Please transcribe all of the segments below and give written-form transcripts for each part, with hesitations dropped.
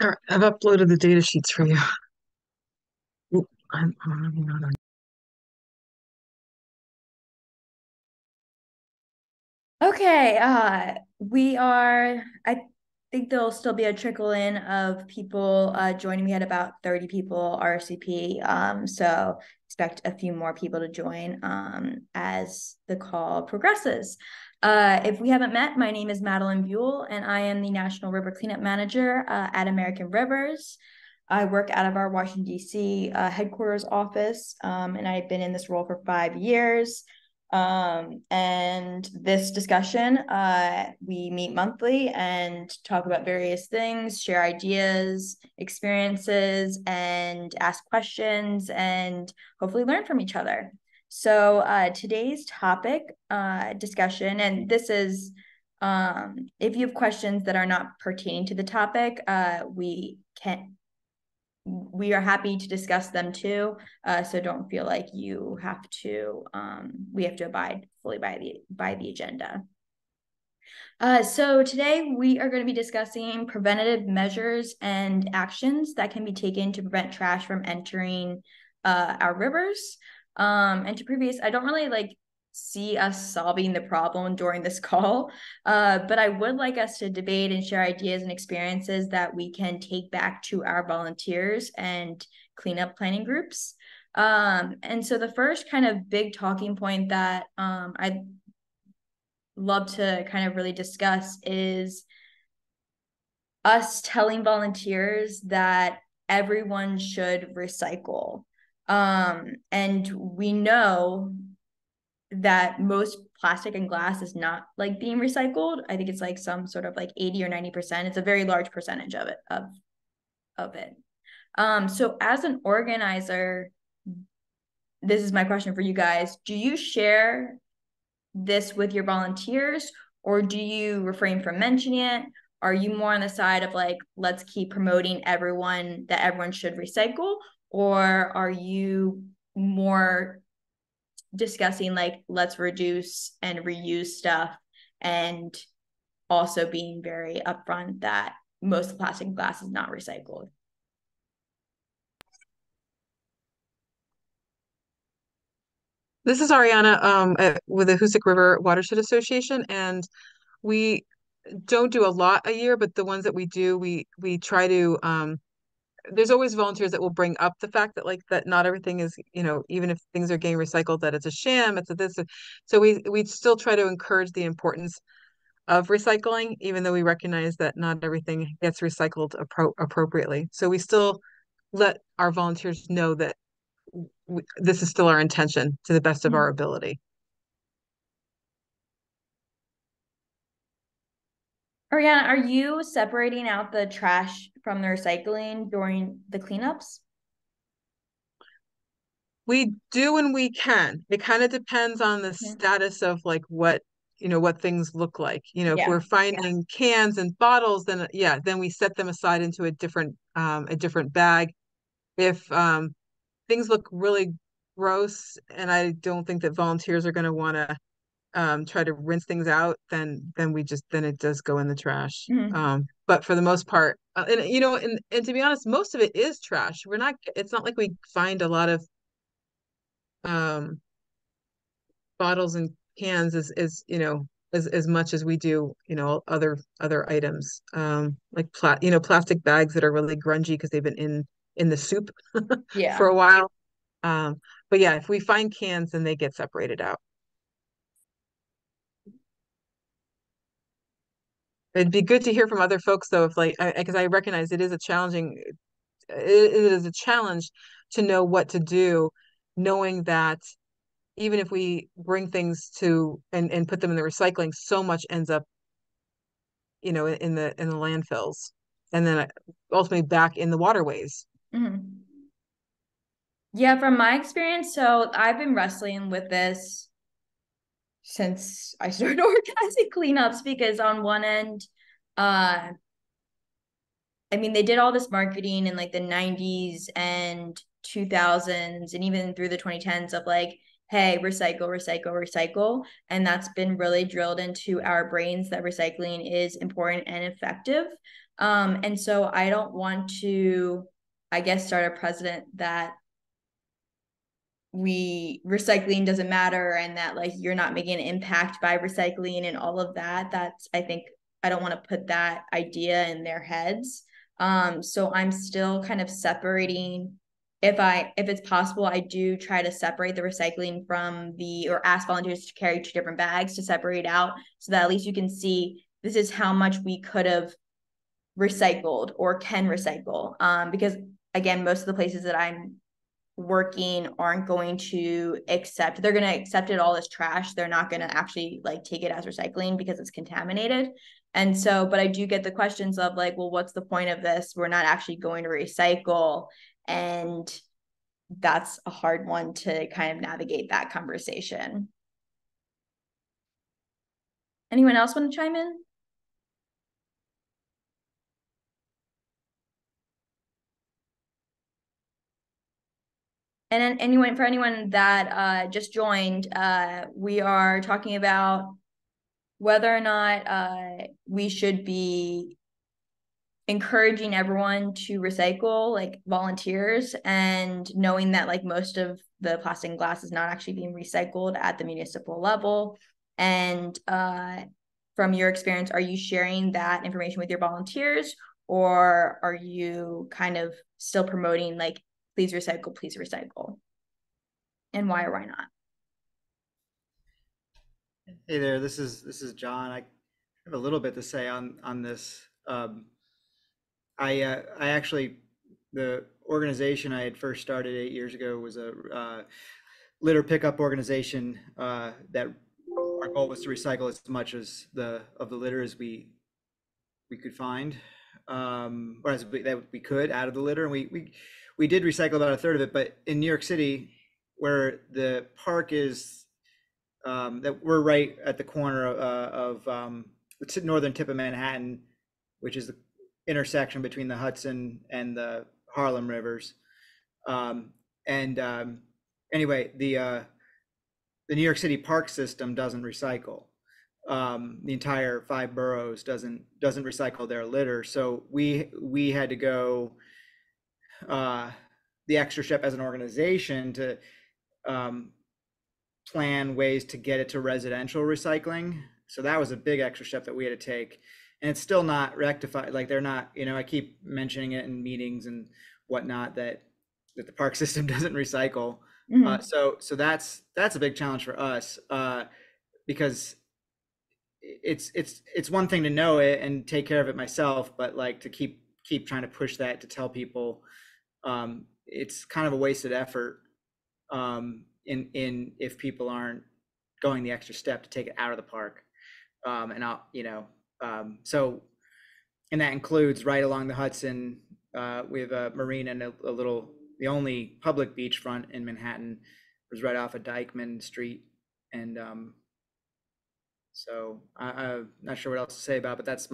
All right, I've uploaded the data sheets for you. Oop, I'm not on. Okay, I think there'll still be a trickle in of people joining. We had about 30 people RSVP. So expect a few more people to join as the call progresses. If we haven't met, my name is Madeline Buell, and I am the National River Cleanup Manager at American Rivers. I work out of our Washington, D.C. Headquarters office, and I've been in this role for 5 years. And this discussion, we meet monthly and talk about various things, share ideas, experiences, and ask questions, and hopefully learn from each other. So today's topic discussion, and this is if you have questions that are not pertaining to the topic, we are happy to discuss them too. So don't feel like you have to, we have to abide fully by the agenda. So today we are going to be discussing preventative measures and actions that can be taken to prevent trash from entering our rivers. And to previous, I don't really like see us solving the problem during this call, but I would like us to debate and share ideas and experiences that we can take back to our volunteers and cleanup planning groups. And so the first kind of big talking point that I love to kind of really discuss is us telling volunteers that everyone should recycle. And we know that most plastic and glass is not like being recycled. I think it's like some sort of like 80 or 90%. It's a very large percentage of it. So as an organizer, this is my question for you guys. Do you share this with your volunteers, or do you refrain from mentioning it? Are you more on the side of like, let's keep promoting everyone that everyone should recycle? Or are you more discussing like, let's reduce and reuse stuff, and also being very upfront that most plastic and glass is not recycled? This is Ariana with the Hoosick River Watershed Association, and we don't do a lot a year, but the ones that we do, we try to. There's always volunteers that will bring up the fact that like that not everything is, even if things are getting recycled, that it's a sham, it's a this. So we still try to encourage the importance of recycling, even though we recognize that not everything gets recycled appropriately. So we still let our volunteers know that this is still our intention to the best of our Mm-hmm. ability. Ariana, are you separating out the trash from the recycling during the cleanups? We do when we can. It kind of depends on the Yeah. status of like what things look like. If we're Yeah. finding cans and bottles, then yeah, then we set them aside into a different bag. If things look really gross and I don't think that volunteers are going to want to try to rinse things out, then it does go in the trash. Mhm. But for the most part, and to be honest, most of it is trash. It's not like we find a lot of um bottles and cans as much as we do, other items. Like plastic bags that are really grungy because they've been in the soup for Yeah. a while. But yeah, if we find cans, then they get separated out. It'd be good to hear from other folks though, if like, because I recognize it is a challenge to know what to do, knowing that even if we bring things to and put them in the recycling, so much ends up, in the landfills, and then ultimately back in the waterways. Mhm. Yeah, from my experience, so I've been wrestling with this since I started organizing cleanups because on one end, uh, I mean, they did all this marketing in like the 90s and 2000s and even through the 2010s of like, hey, recycle, recycle, recycle. And that's been really drilled into our brains that recycling is important and effective. And so I don't want to, I guess, start a precedent that recycling doesn't matter and that like you're not making an impact by recycling and all of that. That's, I think, I don't want to put that idea in their heads. So I'm still kind of separating. If it's possible, I do try to separate the recycling from or ask volunteers to carry two different bags to separate out so that at least you can see this is how much we could have recycled or can recycle. Because again, most of the places that I'm working aren't going to accept, they're going to accept it all as trash. They're not going to actually like take it as recycling because it's contaminated. And so, but I do get the questions of like, well, what's the point of this? We're not actually going to recycle. And that's a hard one to kind of navigate that conversation. Anyone else want to chime in? And then anyone that just joined, we are talking about whether or not we should be encouraging everyone to recycle, like volunteers, and knowing that like most of the plastic and glass is not actually being recycled at the municipal level. And from your experience, are you sharing that information with your volunteers, or are you kind of still promoting like please recycle, and why or why not? Hey there, this is John. I have a little bit to say on this. I actually the organization I had first started 8 years ago was a litter pickup organization that our goal was to recycle as much as the litter as we could find, or that we could out of the litter, and we did recycle about a third of it. But in New York City, where the park is, that we're right at the corner of the northern tip of Manhattan, which is the intersection between the Hudson and the Harlem rivers. Um, and Anyway, the New York City park system doesn't recycle. The entire five boroughs doesn't recycle their litter, so we had to go uh, the extra step as an organization to um, plan ways to get it to residential recycling. So that was a big extra step that we had to take. And it's still not rectified. Like they're not, I keep mentioning it in meetings and whatnot that the park system doesn't recycle. Mm-hmm. So that's a big challenge for us, because it's one thing to know it and take care of it myself, but like to keep trying to push that to tell people, it's kind of a wasted effort, in if people aren't going the extra step to take it out of the park. And I'll, so, and that includes right along the Hudson. We have a marina and a little, the only public beachfront in Manhattan was right off of Dyckman Street. And so I'm not sure what else to say about, but that's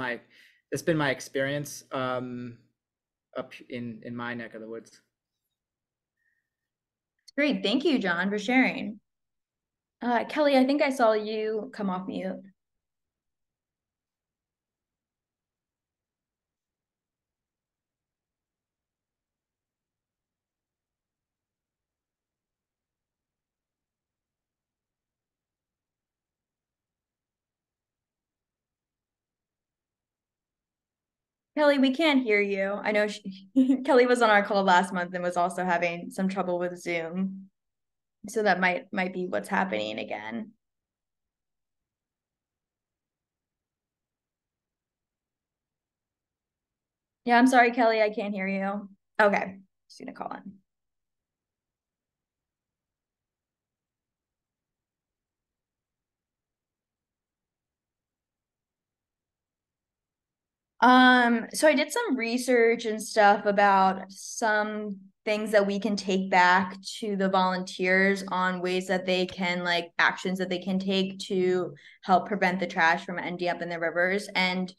been my experience, up in my neck of the woods. Great. Thank you, John, for sharing. Kelly, I think I saw you come off mute. Kelly, we can't hear you. I know Kelly was on our call last month and was also having some trouble with Zoom. So that might be what's happening again. Yeah, I'm sorry, Kelly, I can't hear you. Okay, just gonna call in. So I did some research and stuff about some things that we can take back to the volunteers on ways that they can like actions that they can take to help prevent the trash from ending up in the rivers. And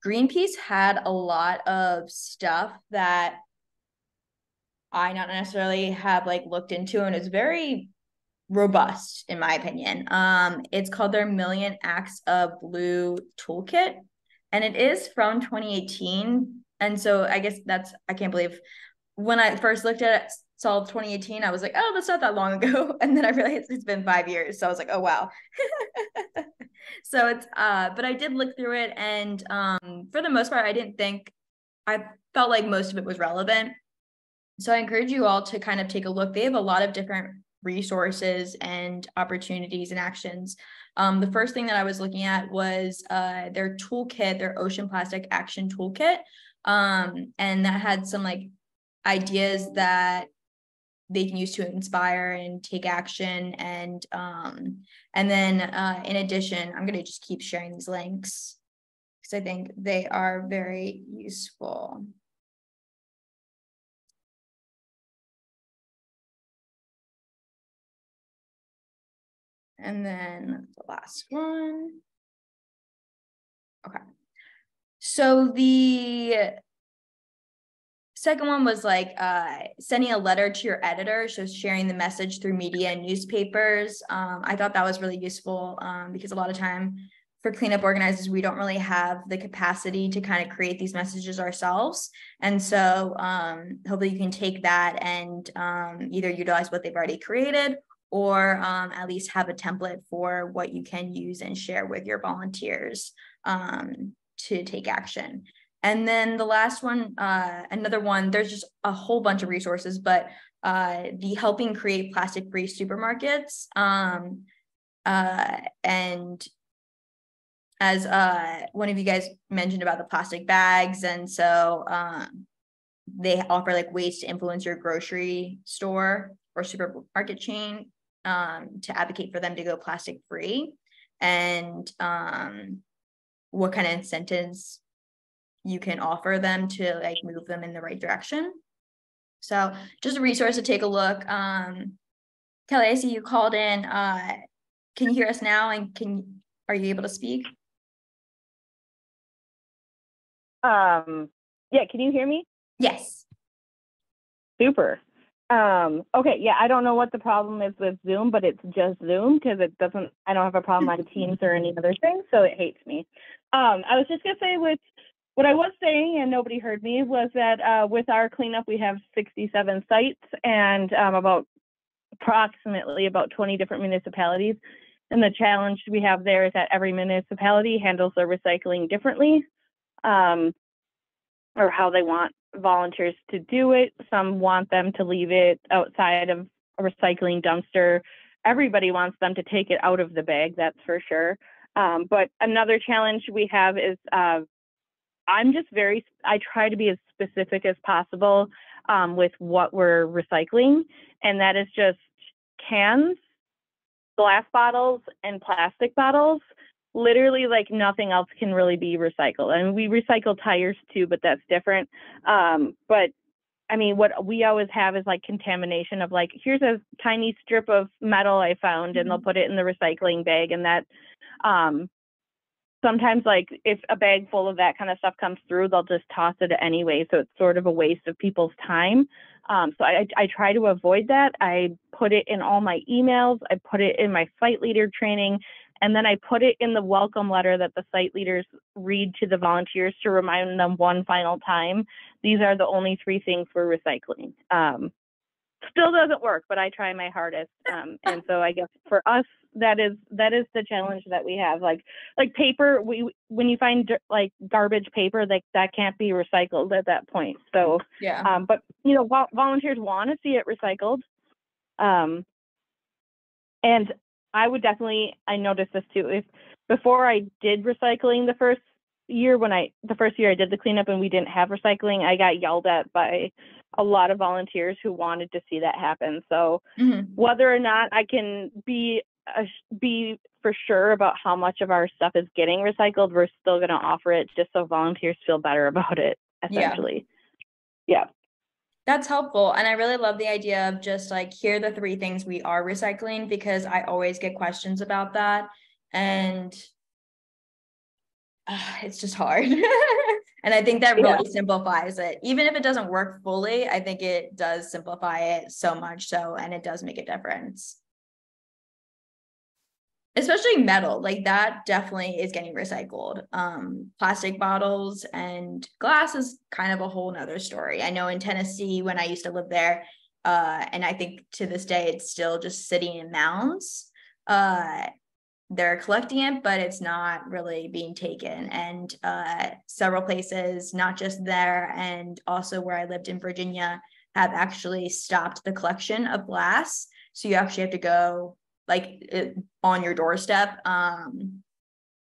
Greenpeace had a lot of stuff that I not necessarily have like looked into, and it's very robust in my opinion. It's called their Million Acts of Blue Toolkit. and it is from 2018. And so I guess I can't believe when I first looked at it, saw 2018, I was like, oh, that's not that long ago. And then I realized it's been 5 years. So I was like, oh, wow. So it's, but I did look through it. And for the most part, I felt like most of it was relevant. So I encourage you all to kind of take a look. They have a lot of different resources and opportunities and actions. The first thing that I was looking at was their toolkit, their Ocean Plastic Action Toolkit. And that had some like ideas that they can use to inspire and take action. And then in addition, I'm going to just keep sharing these links because I think they are very useful. And then the last one. Okay. So the second one was like sending a letter to your editor, so sharing the message through media and newspapers. I thought that was really useful because a lot of time for cleanup organizers, we don't really have the capacity to kind of create these messages ourselves. And so hopefully you can take that and either utilize what they've already created or at least have a template for what you can use and share with your volunteers to take action. And then the last one, another one, there's just a whole bunch of resources, but the Helping Create Plastic-Free Supermarkets. And as one of you guys mentioned about the plastic bags, and so they offer like ways to influence your grocery store or supermarket chain to advocate for them to go plastic free, and what kind of incentives you can offer them to like move them in the right direction. So just a resource to take a look. Kelly, I see you called in. Can you hear us now? And are you able to speak? Yeah, can you hear me? Yes. Super. Okay, yeah, I don't know what the problem is with Zoom, but it's just Zoom because I don't have a problem on Teams or any other thing, so it hates me. I was just gonna say with what I was saying, and nobody heard me, was that with our cleanup, we have 67 sites and approximately about 20 different municipalities. And the challenge we have there is that every municipality handles their recycling differently. Or how they want volunteers to do it. Some want them to leave it outside of a recycling dumpster. Everybody wants them to take it out of the bag, that's for sure. But another challenge we have is I try to be as specific as possible with what we're recycling. And that is just cans, glass bottles, and plastic bottles. Literally, like nothing else can really be recycled. And we recycle tires too, but that's different. But I mean, what we always have is like contamination of like, here's a tiny strip of metal I found, and they'll put it in the recycling bag. And that sometimes, like if a bag full of that kind of stuff comes through, they'll just toss it anyway. So it's sort of a waste of people's time. So I try to avoid that. I put it in all my emails. I put it in my site leader training. And then I put it in the welcome letter that the site leaders read to the volunteers to remind them one final time. These are the only 3 things we're recycling. Still doesn't work, but I try my hardest. And so I guess for us, that is the challenge that we have. Like paper, when you find like garbage paper, that can't be recycled at that point. So yeah. But volunteers want to see it recycled. And I noticed this too. If before I did recycling the first year I did the cleanup and we didn't have recycling, I got yelled at by a lot of volunteers who wanted to see that happen. So whether or not I can be for sure about how much of our stuff is getting recycled, we're still going to offer it just so volunteers feel better about it, essentially. Yeah. That's helpful. And I really love the idea of just like, here are the 3 things we are recycling, because I always get questions about that. And it's just hard. And I think that really simplifies it. Even if it doesn't work fully, I think it does simplify it so much so, and it does make a difference. especially metal, like that definitely is getting recycled. Plastic bottles and glass is kind of a whole nother story. I know in Tennessee, when I used to live there, and I think to this day, it's still just sitting in mounds. They're collecting it, but it's not really being taken. And several places, not just there, and also where I lived in Virginia, have actually stopped the collection of glass. So you actually have to go on your doorstep.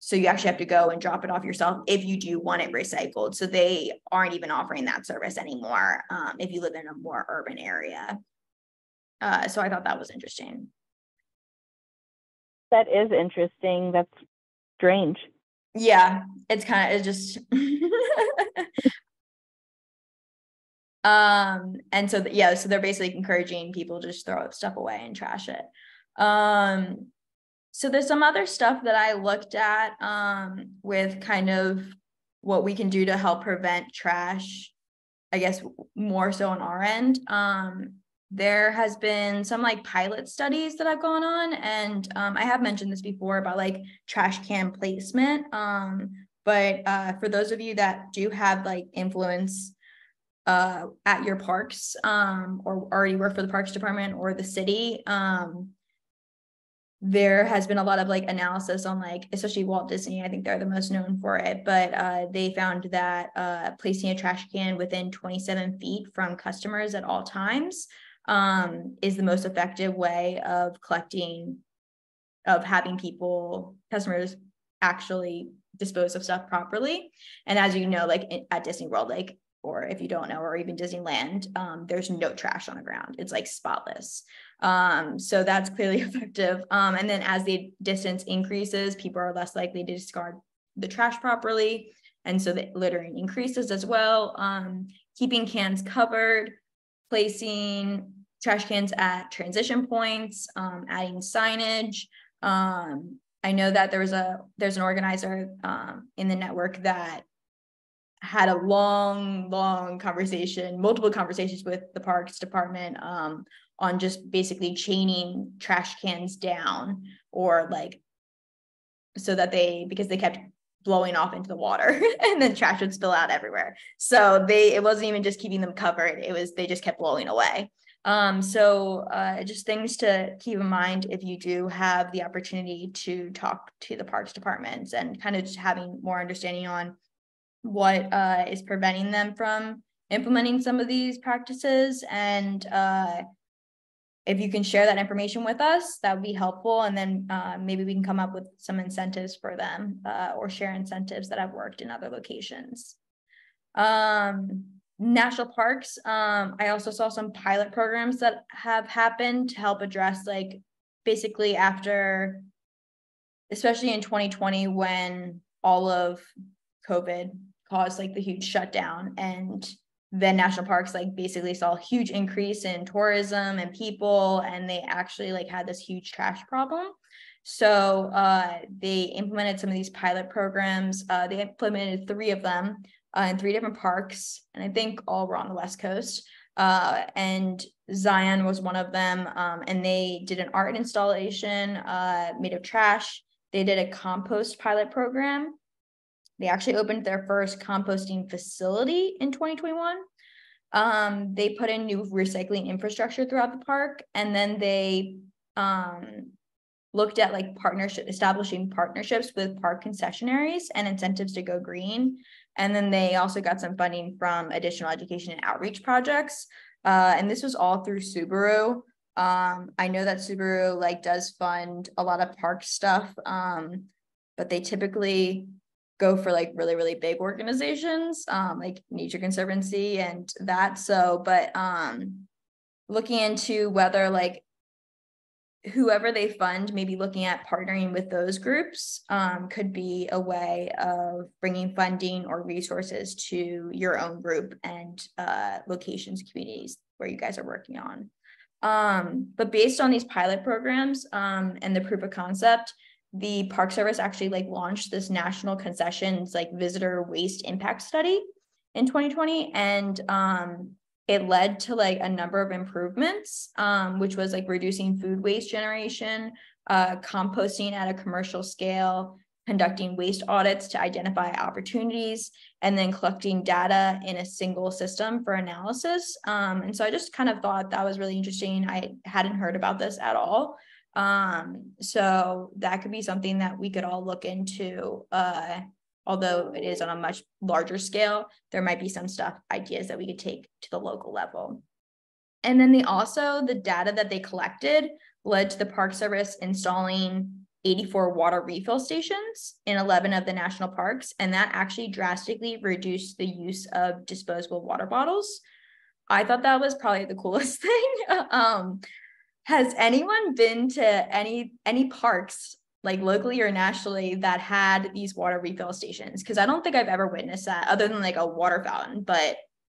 So you actually have to go and drop it off yourself if you do want it recycled. So they aren't even offering that service anymore if you live in a more urban area. So I thought that was interesting. That is interesting. That's strange. Yeah, it's just and so so they're basically encouraging people to just throw stuff away and trash it. So there's some other stuff that I looked at with kind of what we can do to help prevent trash, I guess more so on our end. There has been some like pilot studies that have gone on, and I have mentioned this before about like trash can placement. But for those of you that do have like influence at your parks or already work for the parks department or the city, there has been a lot of like analysis on like, especially Walt Disney, I think they're the most known for it, but they found that placing a trash can within 27 feet from customers at all times is the most effective way of having customers actually dispose of stuff properly. And as you know, like at Disney World, like, or if you don't know, or even Disneyland, there's no trash on the ground. It's like spotless. So that's clearly effective. And then as the distance increases, people are less likely to discard the trash properly. And so the littering increases as well. Keeping cans covered, placing trash cans at transition points, adding signage. I know that there's an organizer in the network that had a long conversation, multiple conversations with the parks department on just basically chaining trash cans down, or like so that because they kept blowing off into the water and then trash would spill out everywhere. So it wasn't even just keeping them covered, they just kept blowing away. So just things to keep in mind if you do have the opportunity to talk to the parks departments, and kind of just having more understanding on what is preventing them from implementing some of these practices. And if you can share that information with us, that would be helpful. And then maybe we can come up with some incentives for them or share incentives that have worked in other locations. National parks. I also saw some pilot programs that have happened to help address, like, basically after, especially in 2020, when all of COVID caused like the huge shutdown, and then national parks like basically saw a huge increase in tourism and people, and they actually like had this huge trash problem. So they implemented some of these pilot programs. They implemented 3 of them in 3 different parks, and I think all were on the West Coast. And Zion was one of them. And they did an art installation made of trash. They did a compost pilot program. They actually opened their first composting facility in 2021. They put in new recycling infrastructure throughout the park, and then they looked at like establishing partnerships with park concessionaries and incentives to go green. And then they also got some funding from additional education and outreach projects. And this was all through Subaru. I know that Subaru like does fund a lot of park stuff, but they typically go for like really big organizations like Nature Conservancy and that. So, but looking into whether like whoever they fund, maybe looking at partnering with those groups could be a way of bringing funding or resources to your own group and locations, communities where you guys are working on. But based on these pilot programs and the proof of concept, the Park Service actually like launched this national concessions like visitor waste impact study in 2020, and it led to like a number of improvements, which was like reducing food waste generation, composting at a commercial scale, conducting waste audits to identify opportunities, and then collecting data in a single system for analysis. And so I just kind of thought that was really interesting. I hadn't heard about this at all. So that could be something that we could all look into. Although it is on a much larger scale, there might be some ideas that we could take to the local level. And then the data that they collected led to the Park Service installing 84 water refill stations in 11 of the national parks. And that actually drastically reduced the use of disposable water bottles. I thought that was probably the coolest thing. Has anyone been to any parks, like locally or nationally, that had these water refill stations? Because I don't think I've ever witnessed that, other than like a water fountain, but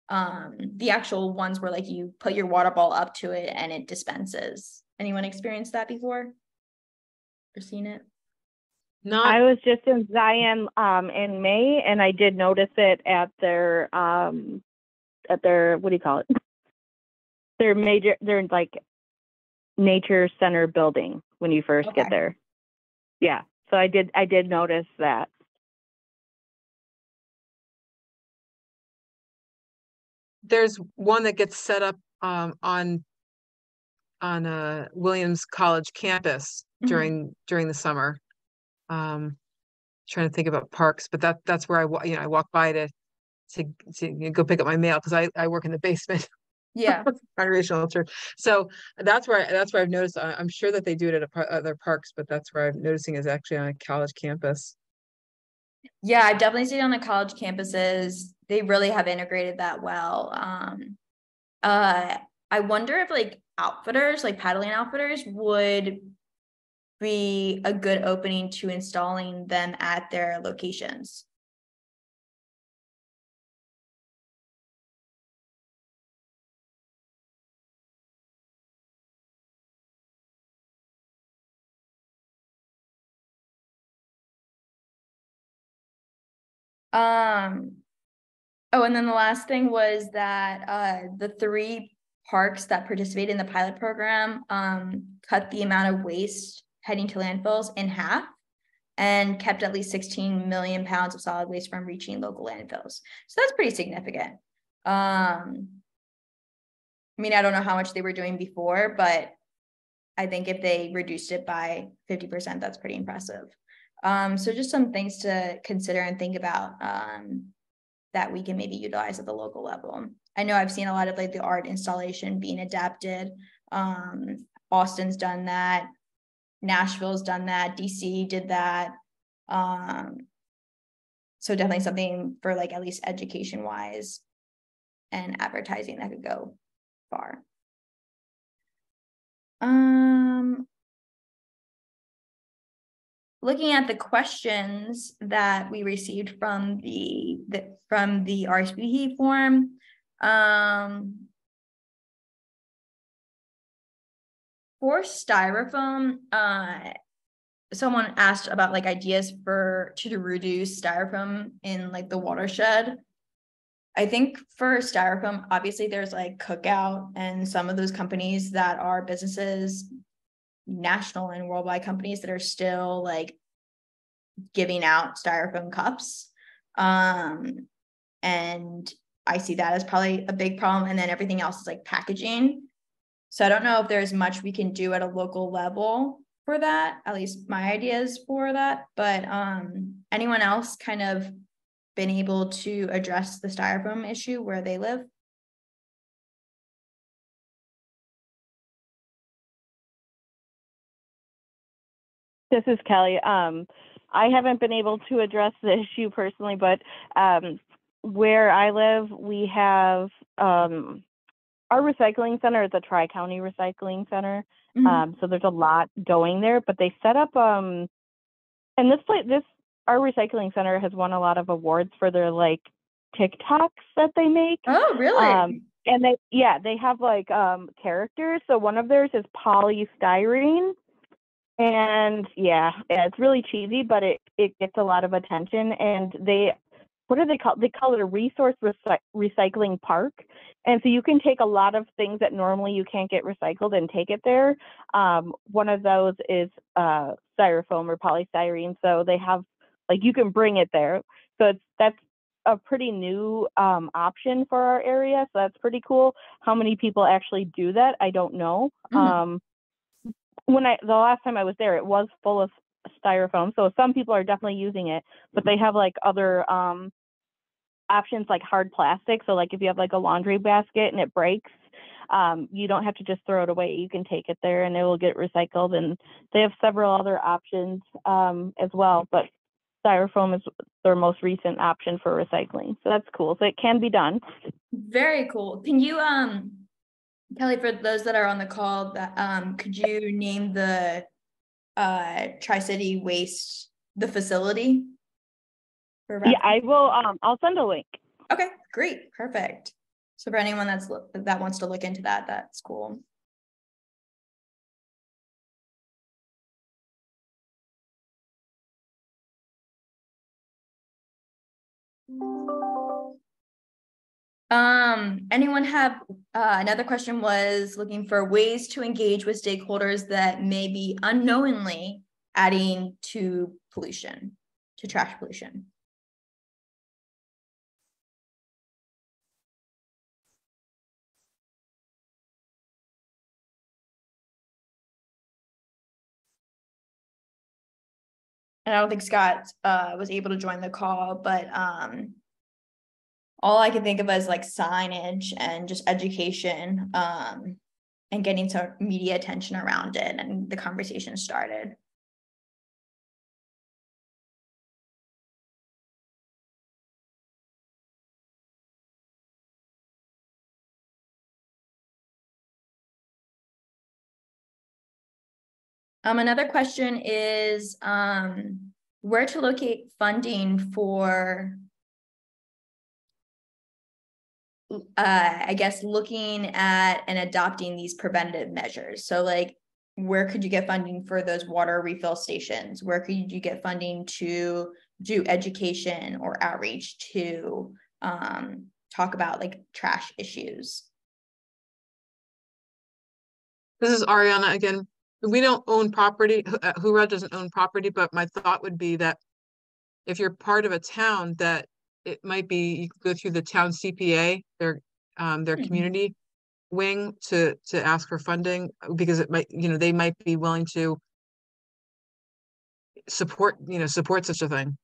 the actual ones where like you put your water bottle up to it and it dispenses. Anyone experienced that before or seen it? I was just in Zion in May, and I did notice it at their what do you call it? Their like nature center building when you first get there. Yeah, so I did notice that. There's one that gets set up on Williams College campus during the summer. Trying to think about parks, but that's where I walk by to go pick up my mail, because I work in the basement. Yeah. Congregational church. So that's where I've noticed. I'm sure that they do it at other parks, but that's where I'm noticing is actually on a college campus. Yeah, I've definitely seen it on the college campuses. They really have integrated that well. I wonder if like outfitters, like paddling outfitters, would be a good opening to installing them at their locations. Oh, and then the last thing was that the 3 parks that participate in the pilot program cut the amount of waste heading to landfills in half and kept at least 16 million pounds of solid waste from reaching local landfills. So that's pretty significant. I mean, I don't know how much they were doing before, but I think if they reduced it by 50%, that's pretty impressive. So just some things to consider and think about that we can maybe utilize at the local level. I know I've seen a lot of like the art installation being adapted. Austin's done that. Nashville's done that. DC did that. So definitely something for like at least education wise and advertising that could go far. Looking at the questions that we received from the RSVP form, for styrofoam, someone asked about like ideas to reduce styrofoam in like the watershed. I think for styrofoam, obviously there's like Cookout and some of those companies that are businesses, national and worldwide companies that are still like giving out styrofoam cups. And I see that as probably a big problem. And then everything else is like packaging. So I don't know if there's much we can do at a local level for that, at least my ideas for that. But anyone else kind of been able to address the styrofoam issue where they live? This is Kelly. I haven't been able to address the issue personally, but where I live, we have our recycling center is a Tri-County recycling center. So there's a lot going there, but they set up and our recycling center has won a lot of awards for their like TikToks that they make. Oh, really? And they have like characters. So one of theirs is polystyrene. And yeah, it's really cheesy, but it gets a lot of attention. And what do they call? They call it a resource recycling park. And so you can take a lot of things that normally you can't get recycled and take it there. One of those is styrofoam or polystyrene. So they have, like, you can bring it there. So that's a pretty new option for our area. So that's pretty cool. How many people actually do that, I don't know. Mm-hmm. The last time I was there, it was full of styrofoam. So some people are definitely using it, but they have like other options like hard plastic. So like if you have like a laundry basket and it breaks, you don't have to just throw it away. You can take it there and it will get recycled. And they have several other options as well, but styrofoam is their most recent option for recycling. So that's cool. So it can be done. Very cool. Can you, Kelly, for those that are on the call, that could you name the Tri-City Waste, the facility? Yeah, I will. I'll send a link. Okay, great, perfect. So for anyone that wants to look into that, that's cool. Anyone have another question was looking for ways to engage with stakeholders that may be unknowingly adding to pollution, to trash pollution. And I don't think Scott was able to join the call, but all I can think of is like signage and just education and getting some media attention around it, and the conversation started. Another question is where to locate funding for I guess looking at and adopting these preventative measures. So like, where could you get funding for those water refill stations? Where could you get funding to do education or outreach to talk about like trash issues? This is Ariana again. We don't own property. Hoorah doesn't own property, but my thought would be that if you're part of a town, that it might be you could go through the town CPA, their community wing, to ask for funding, because it might, they might be willing to support such a thing.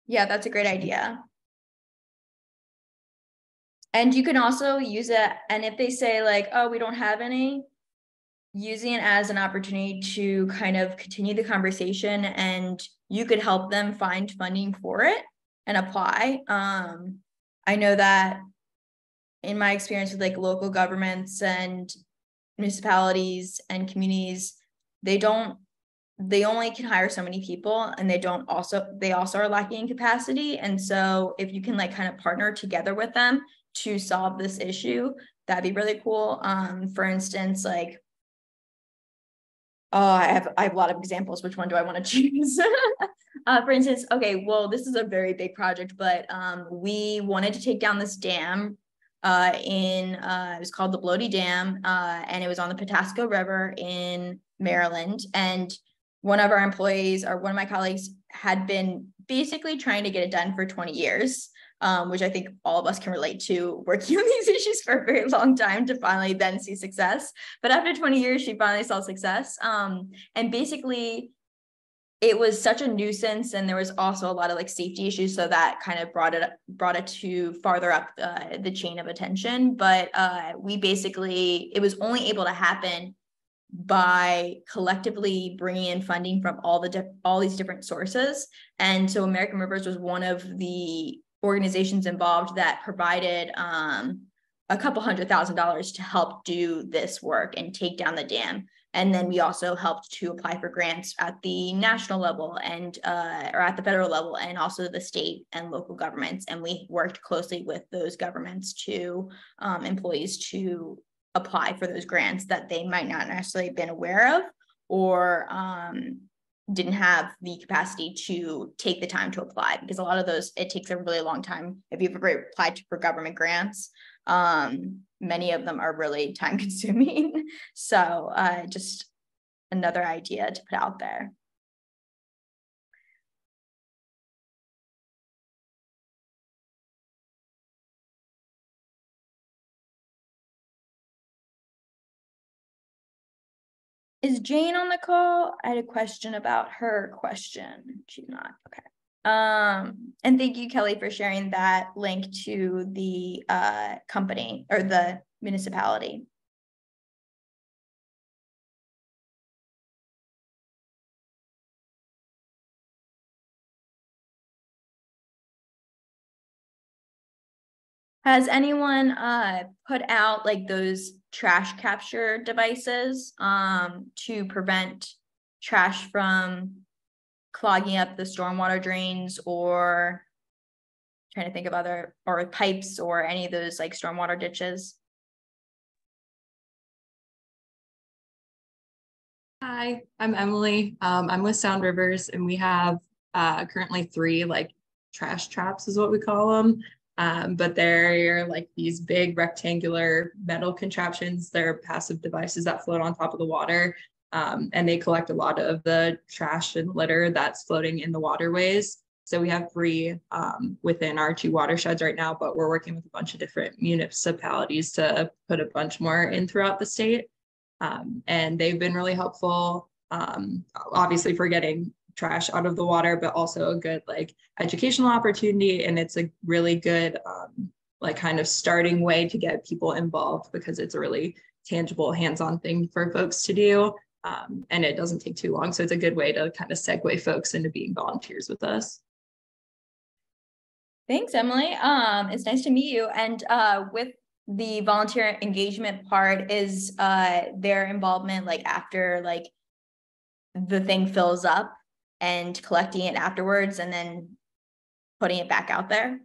Yeah, that's a great idea. And you can also use it, and if they say like, oh, we don't have any, using it as an opportunity to kind of continue the conversation, and you could help them find funding for it and apply. I know that in my experience with like local governments and municipalities and communities, they only can hire so many people, and they also are lacking in capacity. And so if you can like kind of partner together with them to solve this issue, that'd be really cool. For instance, like, I have a lot of examples. Which one do I want to choose? For instance, okay, well, this is a very big project, but we wanted to take down this dam it was called the Bloody Dam, and it was on the Patasko River in Maryland. And one of our employees, or one of my colleagues, had been basically trying to get it done for 20 years. Which I think all of us can relate to, working on these issues for a very long time to finally then see success. But after 20 years, she finally saw success. And basically, it was such a nuisance, and there was also a lot of like safety issues. So that kind of brought it to farther up the chain of attention. But it was only able to happen by collectively bringing in funding from all these different sources. And so American Rivers was one of the organizations involved that provided a couple $100,000 to help do this work and take down the dam. And then we also helped to apply for grants at the national level and or at the federal level, and also the state and local governments. And we worked closely with those governments to employees to apply for those grants that they might not necessarily been aware of, or didn't have the capacity to take the time to apply, because a lot of those, it takes a really long time. If you've ever applied for government grants, many of them are really time consuming. So just another idea to put out there. Is Jane on the call? I had a question about her question. She's not. Okay. And thank you, Kelly, for sharing that link to the company or the municipality. Has anyone put out like those trash capture devices to prevent trash from clogging up the stormwater drains, or trying to think of other, or pipes, or any of those like stormwater ditches? Hi, I'm Emily. I'm with Sound Rivers, and we have currently 3 like trash traps is what we call them. But they're like these big rectangular metal contraptions. They're passive devices that float on top of the water, and they collect a lot of the trash and litter that's floating in the waterways. So we have 3 within our 2 watersheds right now, but we're working with a bunch of different municipalities to put a bunch more in throughout the state. And they've been really helpful, obviously for getting trash out of the water, but also a good like educational opportunity. And it's a really good like kind of starting way to get people involved, because it's a really tangible hands-on thing for folks to do. And it doesn't take too long. So it's a good way to kind of segue folks into being volunteers with us. Thanks, Emily. It's nice to meet you. And with the volunteer engagement part, is their involvement like after like the thing fills up and collecting it afterwards and then putting it back out there?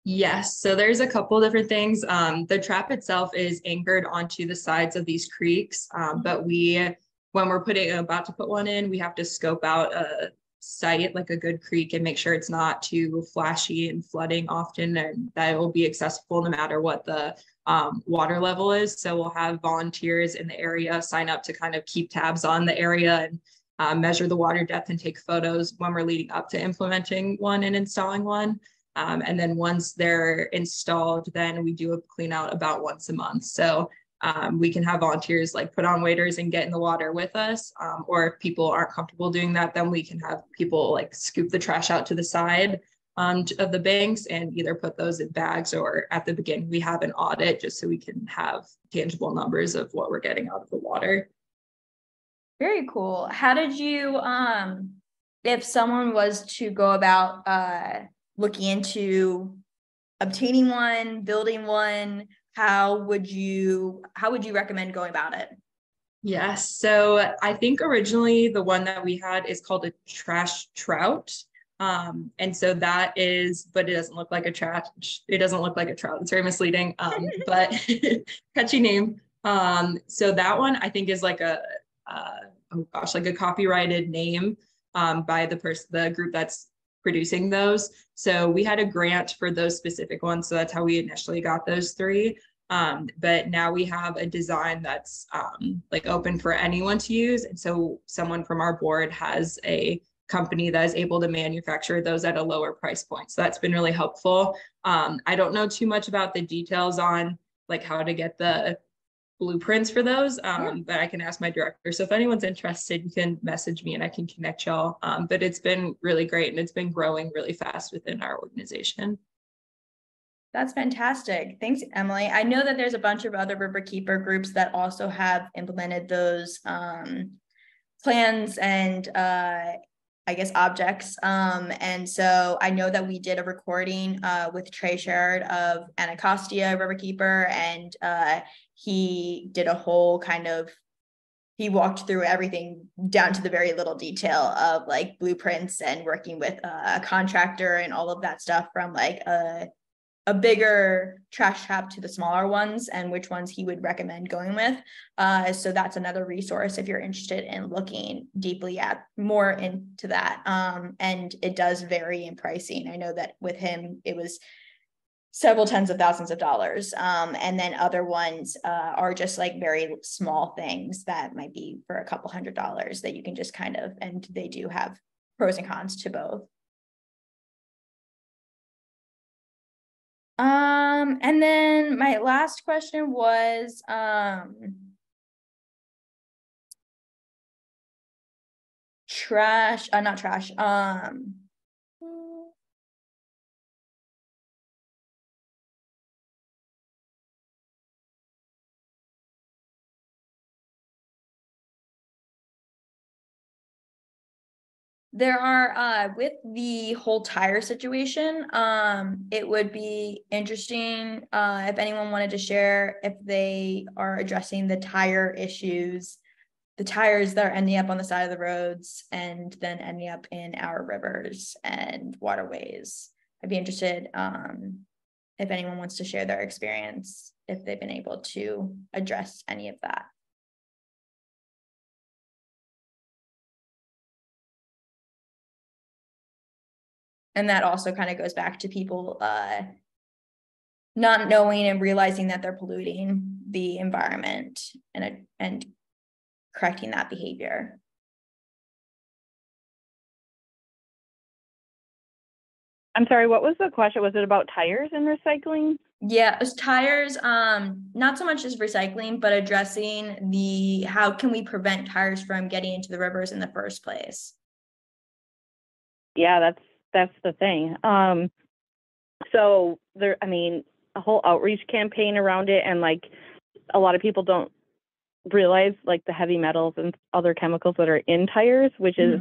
Yes, so there's a couple different things. The trap itself is anchored onto the sides of these creeks, but when we're about to put one in, we have to scope out a site like a good creek and make sure it's not too flashy and flooding often, and that it will be accessible no matter what the water level is. So we'll have volunteers in the area sign up to kind of keep tabs on the area and measure the water depth and take photos when we're leading up to implementing one and installing one. And then once they're installed, then we do a clean out about once a month. So we can have volunteers like put on waders and get in the water with us. Or if people aren't comfortable doing that, then we can have people like scoop the trash out to the side of the banks and either put those in bags, or at the beginning we have an audit just so we can have tangible numbers of what we're getting out of the water. Very cool. How did you, if someone was to go about looking into obtaining one, building one, how would you recommend going about it? Yes, so I think originally the one that we had is called a trash trout. And so that is, but it doesn't look like a trout. It doesn't look like a trout. It's very misleading, but catchy name. So that one I think is like like a copyrighted name by the group that's producing those. So we had a grant for those specific ones. So that's how we initially got those 3. But now we have a design that's like open for anyone to use. And so someone from our board has a company that is able to manufacture those at a lower price point. So that's been really helpful. I don't know too much about the details on like how to get the blueprints for those, but I can ask my director. So if anyone's interested, you can message me and I can connect y'all. But it's been really great and it's been growing really fast within our organization. That's fantastic. Thanks, Emily. I know that there's a bunch of other riverkeeper groups that also have implemented those plans and I guess objects. And so I know that we did a recording with Trey Sherrod of Anacostia Riverkeeper, and he did a whole kind of, he walked through everything down to the very little detail of like blueprints and working with a contractor and all of that stuff from like a a bigger trash trap to the smaller ones and which ones he would recommend going with. So that's another resource if you're interested in looking deeply at more into that. And it does vary in pricing. I know that with him, it was several tens of thousands of dollars. And then other ones are just like very small things that might be for a couple $100s that you can just kind of, and they do have pros and cons to both. And then my last question was, trash, not trash, there are with the whole tire situation, it would be interesting if anyone wanted to share if they are addressing the tire issues, the tires that are ending up on the side of the roads and then ending up in our rivers and waterways. I'd be interested if anyone wants to share their experience, if they've been able to address any of that. And that also kind of goes back to people not knowing and realizing that they're polluting the environment and correcting that behavior. I'm sorry, what was the question? Was it about tires and recycling? Yeah, it was tires, not so much as recycling, but addressing the how can we prevent tires from getting into the rivers in the first place? Yeah, that's the thing. So there, I mean, a whole outreach campaign around it, and like a lot of people don't realize like the heavy metals and other chemicals that are in tires, which is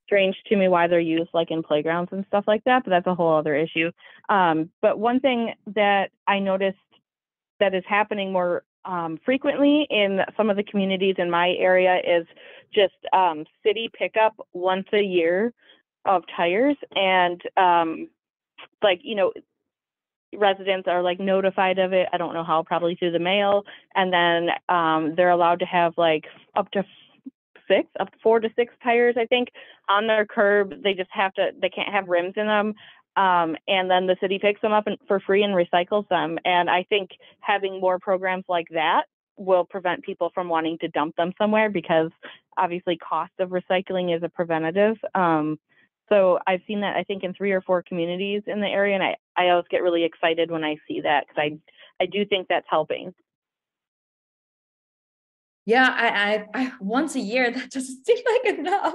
strange to me why they're used like in playgrounds and stuff like that, but that's a whole other issue. But one thing that I noticed that is happening more frequently in some of the communities in my area is just city pickup once a year of tires, and like, you know, residents are like notified of it. I don't know how, probably through the mail, and then they're allowed to have like up to 4 to 6 tires, I think, on their curb. They just have to, they can't have rims in them. And then the city picks them up for free and recycles them. And I think having more programs like that will prevent people from wanting to dump them somewhere, because obviously cost of recycling is a preventative. So I've seen that, I think, in 3 or 4 communities in the area, and I always get really excited when I see that, because I do think that's helping. Yeah, I once a year, that doesn't seem like enough,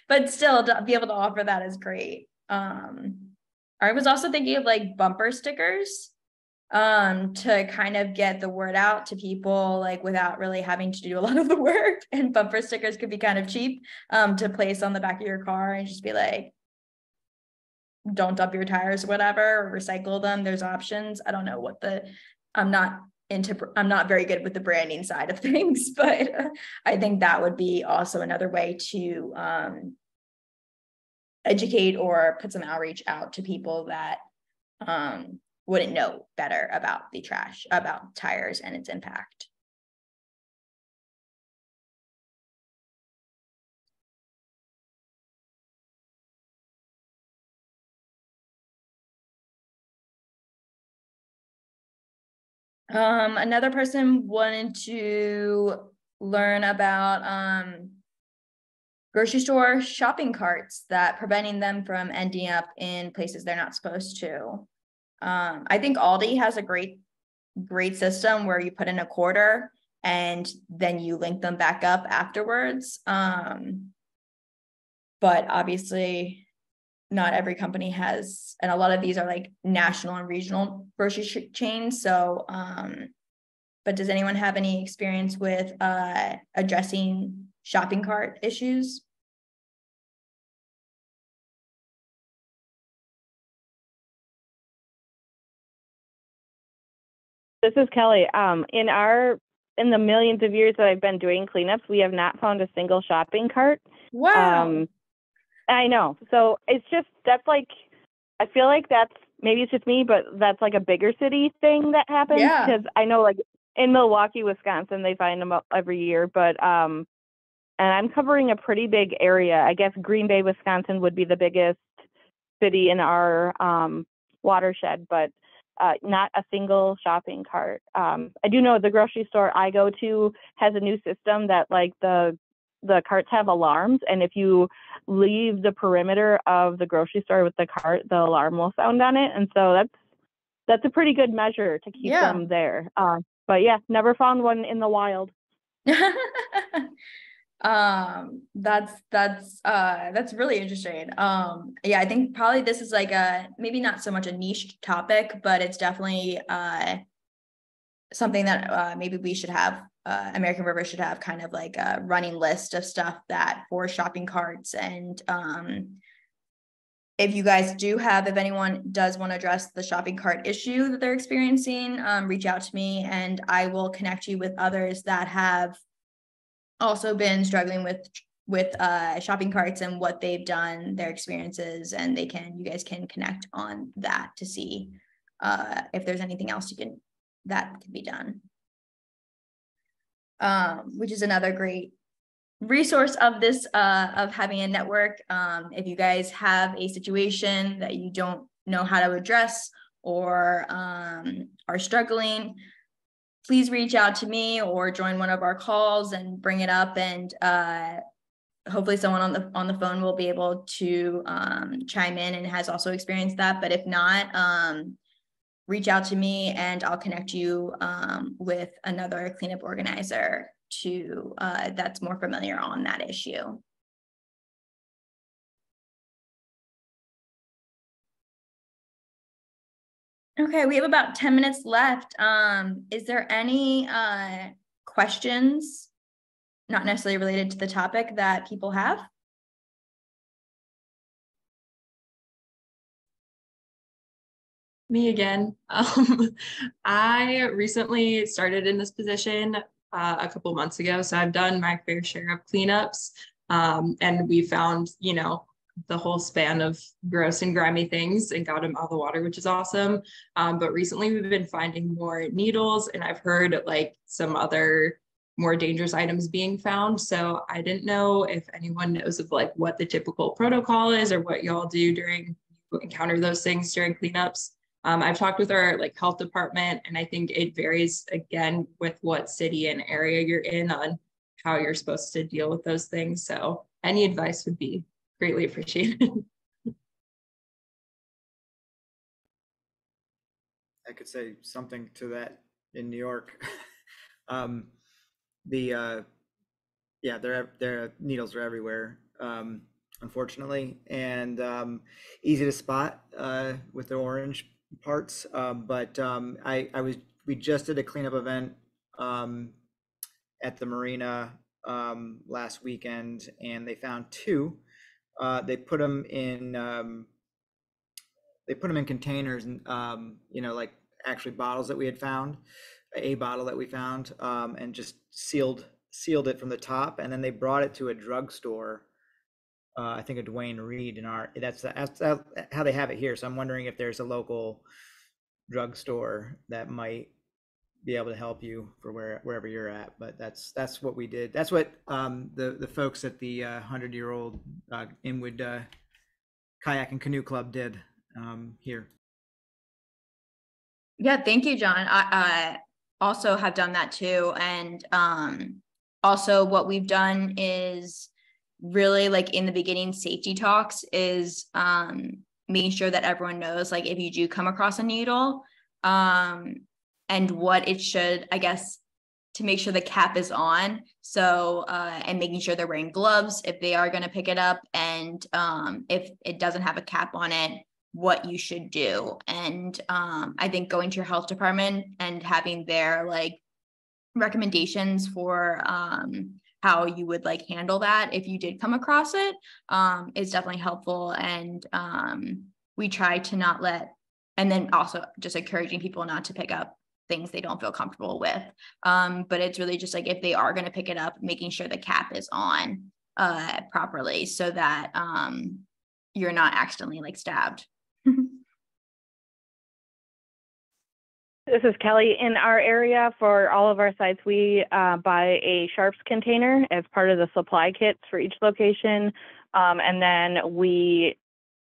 but still to be able to offer that is great. I was also thinking of like bumper stickers to kind of get the word out to people, like without really having to do a lot of the work. And bumper stickers could be kind of cheap to place on the back of your car and just be like, don't dump your tires or whatever, or recycle them. There's options. I don't know what I'm not very good with the branding side of things, but I think that would be also another way to educate or put some outreach out to people that wouldn't know better about about tires and its impact. Another person wanted to learn about grocery store shopping carts, that preventing them from ending up in places they're not supposed to. I think Aldi has a great system where you put in a quarter and then you link them back up afterwards. But obviously not every company has, and a lot of these are like national and regional grocery chains. So, but does anyone have any experience with addressing shopping cart issues? This is Kelly. In the millions of years that I've been doing cleanups, we have not found a single shopping cart. Wow. I know. So it's just, that's like, I feel like that's maybe it's just me, but that's like a bigger city thing that happens. Yeah. Because I know like in Milwaukee, Wisconsin, they find them every year, but and I'm covering a pretty big area. I guess Green Bay, Wisconsin would be the biggest city in our watershed, but not a single shopping cart. I do know the grocery store I go to has a new system that like the carts have alarms, and if you leave the perimeter of the grocery store with the cart, the alarm will sound on it, and so that's a pretty good measure to keep them there. But yeah, never found one in the wild. That's really interesting. Yeah, I think probably this is like a maybe not so much a niche topic, but it's definitely something that maybe we should have, American River should have kind of like a running list of stuff that for shopping carts. And if you guys do have, if anyone does want to address the shopping cart issue that they're experiencing, reach out to me and I will connect you with others that have also been struggling with shopping carts and what they've done, their experiences, and you guys can connect on that to see if there's anything else that can be done. Which is another great resource of this, of having a network. If you guys have a situation that you don't know how to address or are struggling, please reach out to me or join one of our calls and bring it up, and hopefully someone on the phone will be able to chime in and has also experienced that. But if not, reach out to me and I'll connect you with another cleanup organizer that's more familiar on that issue. Okay, we have about 10 minutes left. Is there any questions, not necessarily related to the topic, that people have? Me again. I recently started in this position a couple months ago, so I've done my fair share of cleanups, and we found, the whole span of gross and grimy things and got them out of the water, which is awesome. But recently we've been finding more needles, and I've heard like some other more dangerous items being found. So I didn't know if anyone knows of like what the typical protocol is or what y'all do during you encounter those things during cleanups. I've talked with our like health department, and I think it varies again with what city and area you're in on how you're supposed to deal with those things. So any advice would be greatly appreciated. I could say something to that in New York. Yeah, their needles are everywhere, unfortunately, and easy to spot with the orange parts. But we just did a cleanup event at the marina last weekend, and they found two. They put them in containers, and like actually bottles that we had found, a bottle that we found, and just sealed it from the top, and then they brought it to a drugstore. I think a Dwayne Reed that's how they have it here. So I'm wondering if there's a local drugstore that might be able to help you for wherever you're at. But that's what we did. That's what the folks at the 100-year-old Inwood Kayak and Canoe Club did here. Yeah, thank you, John. I also have done that too. And also what we've done is really like in the beginning safety talks is making sure that everyone knows like if you do come across a needle and what it should, I guess, to make sure the cap is on. So and making sure they're wearing gloves if they are going to pick it up, and if it doesn't have a cap on it, what you should do. And I think going to your health department and having their like recommendations for how you would like handle that if you did come across it is definitely helpful. And we try to not and then also just encouraging people not to pick up things they don't feel comfortable with. But it's really just like if they are going to pick it up, making sure the cap is on properly so that you're not accidentally like stabbed. This is Kelly. In our area, for all of our sites, we buy a sharps container as part of the supply kits for each location. And then we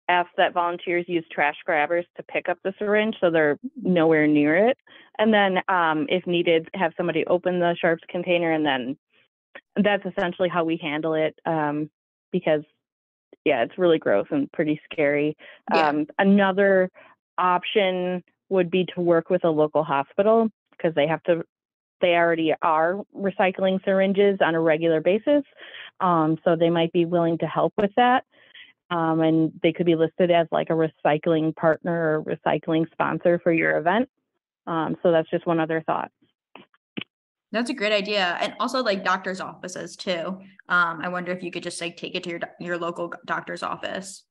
ask that volunteers use trash grabbers to pick up the syringe so they're nowhere near it. And then if needed, have somebody open the sharps container, and then that's essentially how we handle it, because yeah, it's really gross and pretty scary. Yeah. Another option would be to work with a local hospital, because they already are recycling syringes on a regular basis. So they might be willing to help with that. And they could be listed as like a recycling partner or recycling sponsor for your event. So that's just one other thought. That's a great idea. And also like doctor's offices too. I wonder if you could just like take it to your local doctor's office.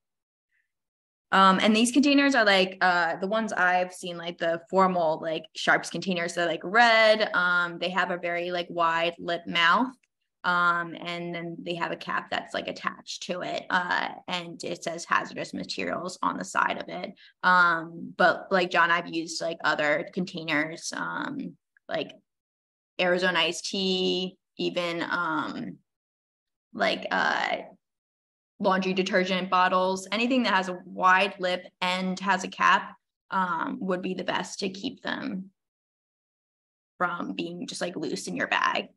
And these containers are like the ones I've seen, like the formal like sharps containers. They're like red. They have a very like wide lip mouth. And then they have a cap that's like attached to it. And it says hazardous materials on the side of it. But like John, I've used like other containers, like Arizona iced tea, even like laundry detergent bottles, anything that has a wide lip and has a cap would be the best to keep them from being just like loose in your bag.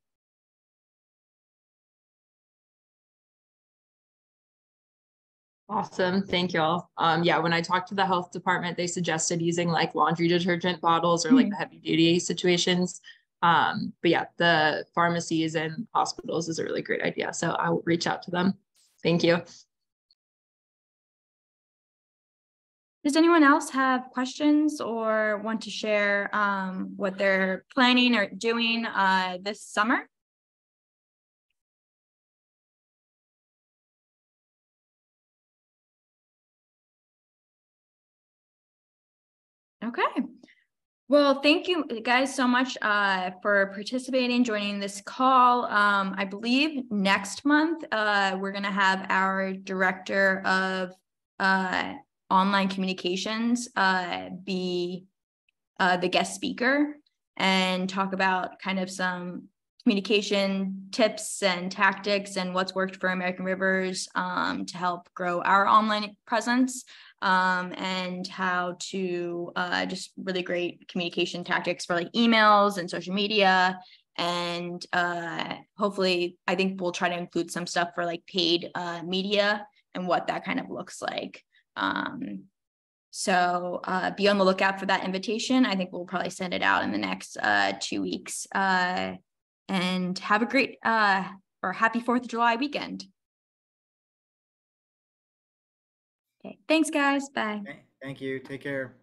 Awesome. Thank you all. Yeah, when I talked to the health department, they suggested using like laundry detergent bottles or like the heavy duty situations. But yeah, the pharmacies and hospitals is a really great idea. So I will reach out to them. Thank you. Does anyone else have questions or want to share what they're planning or doing this summer? Okay. Well, thank you guys so much for participating, joining this call. I believe next month we're going to have our director of online communications be the guest speaker and talk about kind of some communication tips and tactics and what's worked for American Rivers to help grow our online presence. And how to just really great communication tactics for like emails and social media. And hopefully, I think we'll try to include some stuff for like paid media and what that kind of looks like. So be on the lookout for that invitation. I think we'll probably send it out in the next 2 weeks. And have a great or happy 4th of July weekend. Okay, thanks guys, bye. Thank you, take care.